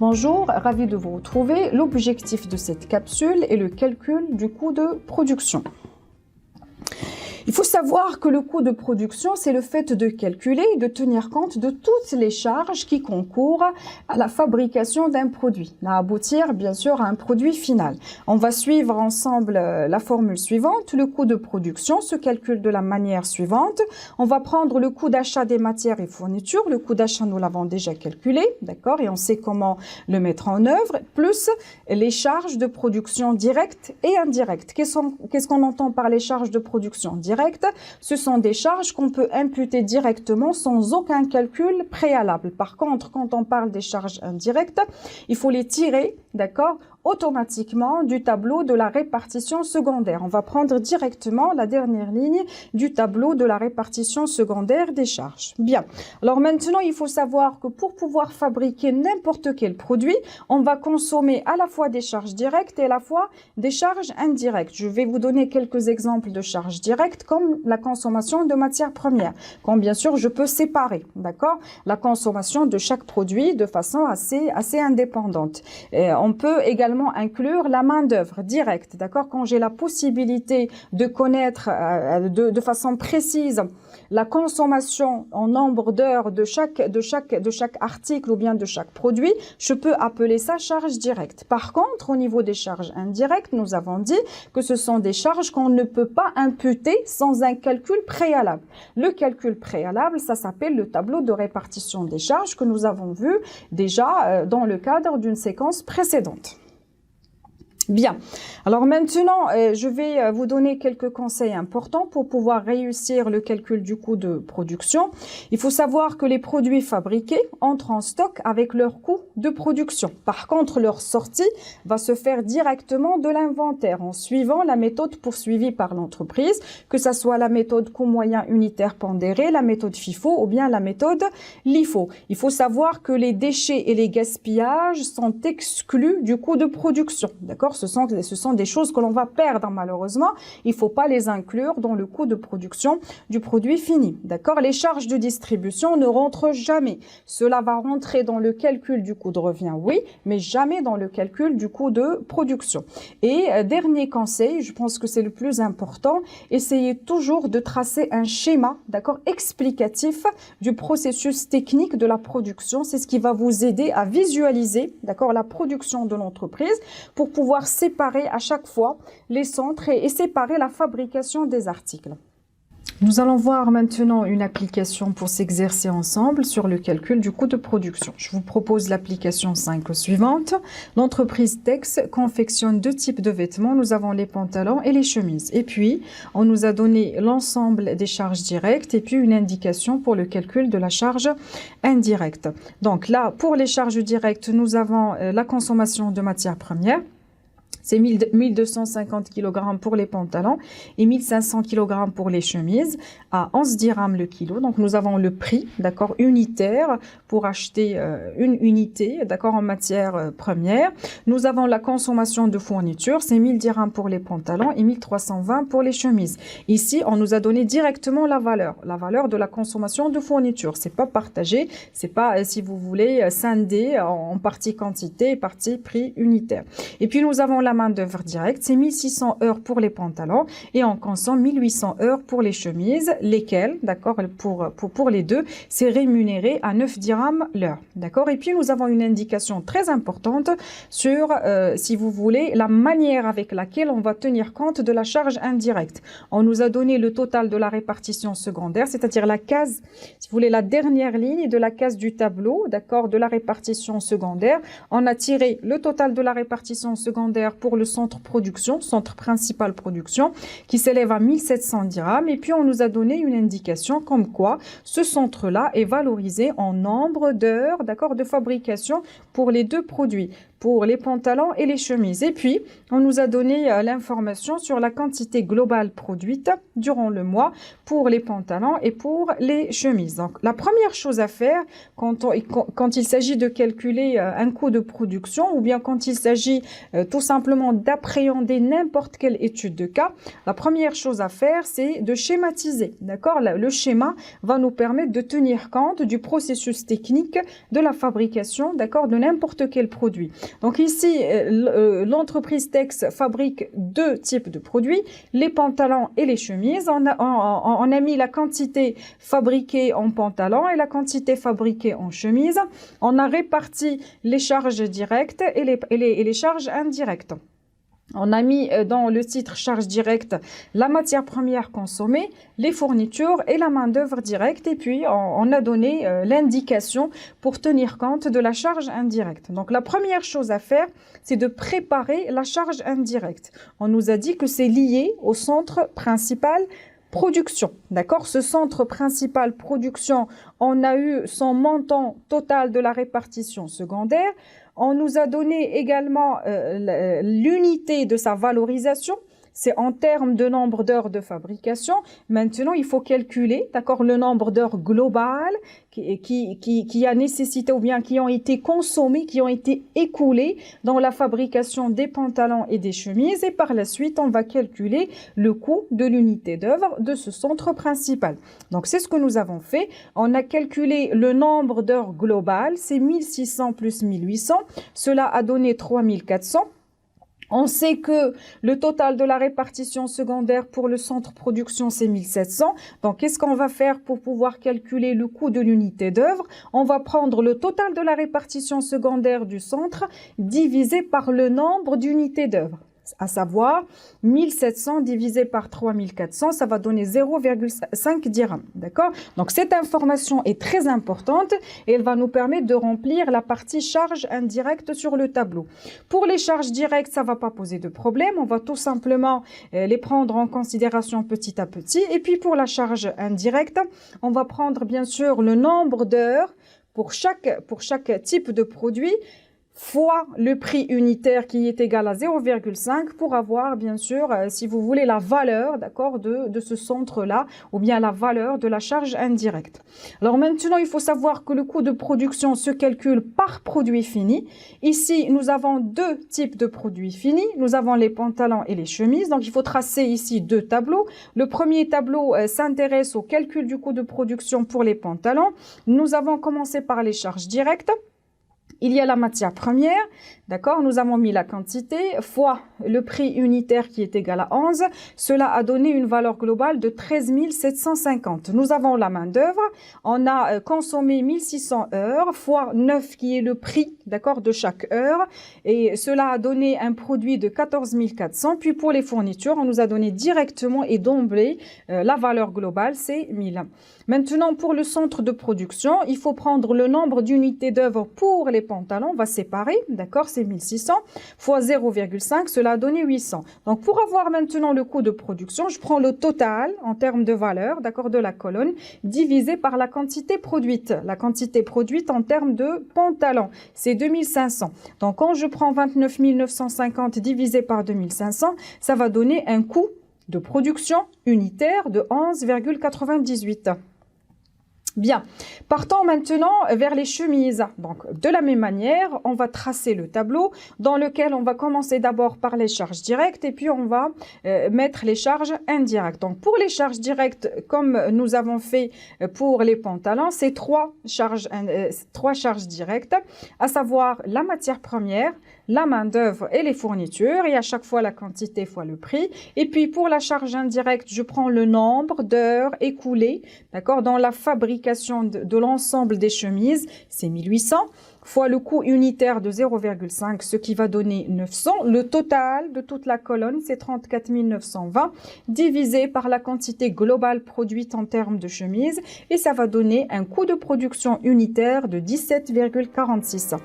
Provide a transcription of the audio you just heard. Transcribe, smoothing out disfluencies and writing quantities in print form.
Bonjour, ravi de vous retrouver. L'objectif de cette capsule est le calcul du coût de production. Il faut savoir que le coût de production, c'est le fait de calculer et de tenir compte de toutes les charges qui concourent à la fabrication d'un produit, à aboutir bien sûr à un produit final. On va suivre ensemble la formule suivante. Le coût de production se calcule de la manière suivante. On va prendre le coût d'achat des matières et fournitures. Le coût d'achat, nous l'avons déjà calculé, d'accord, et on sait comment le mettre en œuvre, plus les charges de production directes et indirectes. Qu'est-ce qu'on entend par les charges de production directe? Ce sont des charges qu'on peut imputer directement sans aucun calcul préalable. Par contre, quand on parle des charges indirectes, il faut les tirer, d'accord, automatiquement du tableau de la répartition secondaire. On va prendre directement la dernière ligne du tableau de la répartition secondaire des charges. Bien. Alors maintenant, il faut savoir que pour pouvoir fabriquer n'importe quel produit, on va consommer à la fois des charges directes et à la fois des charges indirectes. Je vais vous donner quelques exemples de charges directes comme la consommation de matières premières, quand bien sûr je peux séparer, d'accord, la consommation de chaque produit de façon assez indépendante. On peut également inclure la main-d'œuvre directe, d'accord, quand j'ai la possibilité de connaître de façon précise la consommation en nombre d'heures de chaque article ou bien de chaque produit, je peux appeler ça charge directe. Par contre, au niveau des charges indirectes, nous avons dit que ce sont des charges qu'on ne peut pas imputer sans un calcul préalable. Le calcul préalable, ça s'appelle le tableau de répartition des charges que nous avons vu déjà dans le cadre d'une séquence précédente. Bien, alors maintenant, je vais vous donner quelques conseils importants pour pouvoir réussir le calcul du coût de production. Il faut savoir que les produits fabriqués entrent en stock avec leur coût de production. Par contre, leur sortie va se faire directement de l'inventaire en suivant la méthode poursuivie par l'entreprise, que ce soit la méthode coût moyen unitaire pondéré, la méthode FIFO ou bien la méthode LIFO. Il faut savoir que les déchets et les gaspillages sont exclus du coût de production, d'accord? Ce sont des choses que l'on va perdre malheureusement. Il ne faut pas les inclure dans le coût de production du produit fini. D'accord? Les charges de distribution ne rentrent jamais. Cela va rentrer dans le calcul du coût de revient, oui, mais jamais dans le calcul du coût de production. Et dernier conseil, je pense que c'est le plus important, essayez toujours de tracer un schéma, d'accord, explicatif du processus technique de la production. C'est ce qui va vous aider à visualiser, d'accord, la production de l'entreprise pour pouvoir séparer à chaque fois les centres et séparer la fabrication des articles. Nous allons voir maintenant une application pour s'exercer ensemble sur le calcul du coût de production. Je vous propose l'application 5 suivante. L'entreprise Tex confectionne deux types de vêtements. Nous avons les pantalons et les chemises. Et puis, on nous a donné l'ensemble des charges directes et puis une indication pour le calcul de la charge indirecte. Donc là, pour les charges directes, nous avons la consommation de matières premières. C'est 1250 kg pour les pantalons et 1500 kg pour les chemises à 11 dirhams le kilo. Donc, nous avons le prix, d'accord, unitaire pour acheter une unité, d'accord, en matière première. Nous avons la consommation de fourniture, c'est 1000 dirhams pour les pantalons et 1320 pour les chemises. Ici, on nous a donné directement la valeur de la consommation de fourniture. C'est pas partagé, c'est pas, si vous voulez, scindé en partie quantité et partie prix unitaire. Et puis, nous avons la main-d'œuvre directe, c'est 1600 heures pour les pantalons et on consomme 1800 heures pour les chemises, lesquelles, d'accord, pour les deux, c'est rémunéré à 9 dirhams l'heure, d'accord. Et puis nous avons une indication très importante sur, si vous voulez, la manière avec laquelle on va tenir compte de la charge indirecte. On nous a donné le total de la répartition secondaire, c'est-à-dire la case, si vous voulez, la dernière ligne de la case du tableau, d'accord, de la répartition secondaire. On a tiré le total de la répartition secondaire pour le centre production, centre principal production, qui s'élève à 1700 dirhams. Et puis, on nous a donné une indication comme quoi ce centre-là est valorisé en nombre d'heures, d'accord, de fabrication pour les deux produits. pour les pantalons et les chemises. Et puis, on nous a donné l'information sur la quantité globale produite durant le mois pour les pantalons et pour les chemises. Donc, la première chose à faire quand il s'agit de calculer un coût de production ou bien quand il s'agit tout simplement d'appréhender n'importe quelle étude de cas, la première chose à faire, c'est de schématiser. D'accord? Le schéma va nous permettre de tenir compte du processus technique de la fabrication, d'accord, de n'importe quel produit. Donc ici, l'entreprise Tex fabrique deux types de produits, les pantalons et les chemises. On a mis la quantité fabriquée en pantalons et la quantité fabriquée en chemise. On a réparti les charges directes et les charges indirectes. On a mis dans le titre charge directe la matière première consommée, les fournitures et la main-d'œuvre directe. Et puis, on a donné l'indication pour tenir compte de la charge indirecte. Donc, la première chose à faire, c'est de préparer la charge indirecte. On nous a dit que c'est lié au centre principal production. D'accord? Ce centre principal production, on a eu son montant total de la répartition secondaire. On nous a donné également l'unité de sa valorisation. C'est en termes de nombre d'heures de fabrication. Maintenant, il faut calculer, d'accord, le nombre d'heures globales qui a nécessité ou bien qui ont été consommées, qui ont été écoulées dans la fabrication des pantalons et des chemises. Et par la suite, on va calculer le coût de l'unité d'œuvre de ce centre principal. Donc, c'est ce que nous avons fait. On a calculé le nombre d'heures globales. C'est 1600 plus 1800. Cela a donné 3400. On sait que le total de la répartition secondaire pour le centre production, c'est 1700. Donc, qu'est-ce qu'on va faire pour pouvoir calculer le coût de l'unité d'œuvre? On va prendre le total de la répartition secondaire du centre divisé par le nombre d'unités d'œuvre. À savoir 1700 divisé par 3400, ça va donner 0,5 dirhams. D'accord? Donc, cette information est très importante et elle va nous permettre de remplir la partie charge indirecte sur le tableau. Pour les charges directes, ça ne va pas poser de problème. On va tout simplement les prendre en considération petit à petit. Et puis, pour la charge indirecte, on va prendre bien sûr le nombre d'heures pour chaque type de produit fois le prix unitaire qui est égal à 0,5 pour avoir, bien sûr, si vous voulez, la valeur, d'accord, de ce centre-là ou bien la valeur de la charge indirecte. Alors maintenant, il faut savoir que le coût de production se calcule par produit fini. Ici, nous avons deux types de produits finis. Nous avons les pantalons et les chemises. Donc, il faut tracer ici deux tableaux. Le premier tableau s'intéresse au calcul du coût de production pour les pantalons. Nous avons commencé par les charges directes. Il y a la matière première, d'accord, nous avons mis la quantité fois le prix unitaire qui est égal à 11. Cela a donné une valeur globale de 13 750. Nous avons la main d'œuvre, on a consommé 1600 heures fois 9 qui est le prix, d'accord, de chaque heure. Et cela a donné un produit de 14 400. Puis pour les fournitures, on nous a donné directement et d'emblée la valeur globale, c'est 1000. Maintenant, pour le centre de production, il faut prendre le nombre d'unités d'œuvre pour les pantalons. On va séparer, d'accord, c'est 1600 fois 0,5, cela a donné 800. Donc, pour avoir maintenant le coût de production, je prends le total en termes de valeur, d'accord, de la colonne, divisé par la quantité produite. La quantité produite en termes de pantalons, c'est 2500. Donc, quand je prends 29 950 divisé par 2500, ça va donner un coût de production unitaire de 11,98. Bien, partons maintenant vers les chemises. Donc, de la même manière, on va tracer le tableau dans lequel on va commencer d'abord par les charges directes et puis on va mettre les charges indirectes. Donc, pour les charges directes, comme nous avons fait pour les pantalons, c'est trois charges directes, à savoir la matière première, la main-d'œuvre et les fournitures, et à chaque fois la quantité fois le prix. Et puis, pour la charge indirecte, je prends le nombre d'heures écoulées, d'accord, dans la fabrication de l'ensemble des chemises, c'est 1800, fois le coût unitaire de 0,5, ce qui va donner 900. Le total de toute la colonne, c'est 34 920, divisé par la quantité globale produite en termes de chemises, et ça va donner un coût de production unitaire de 17,46.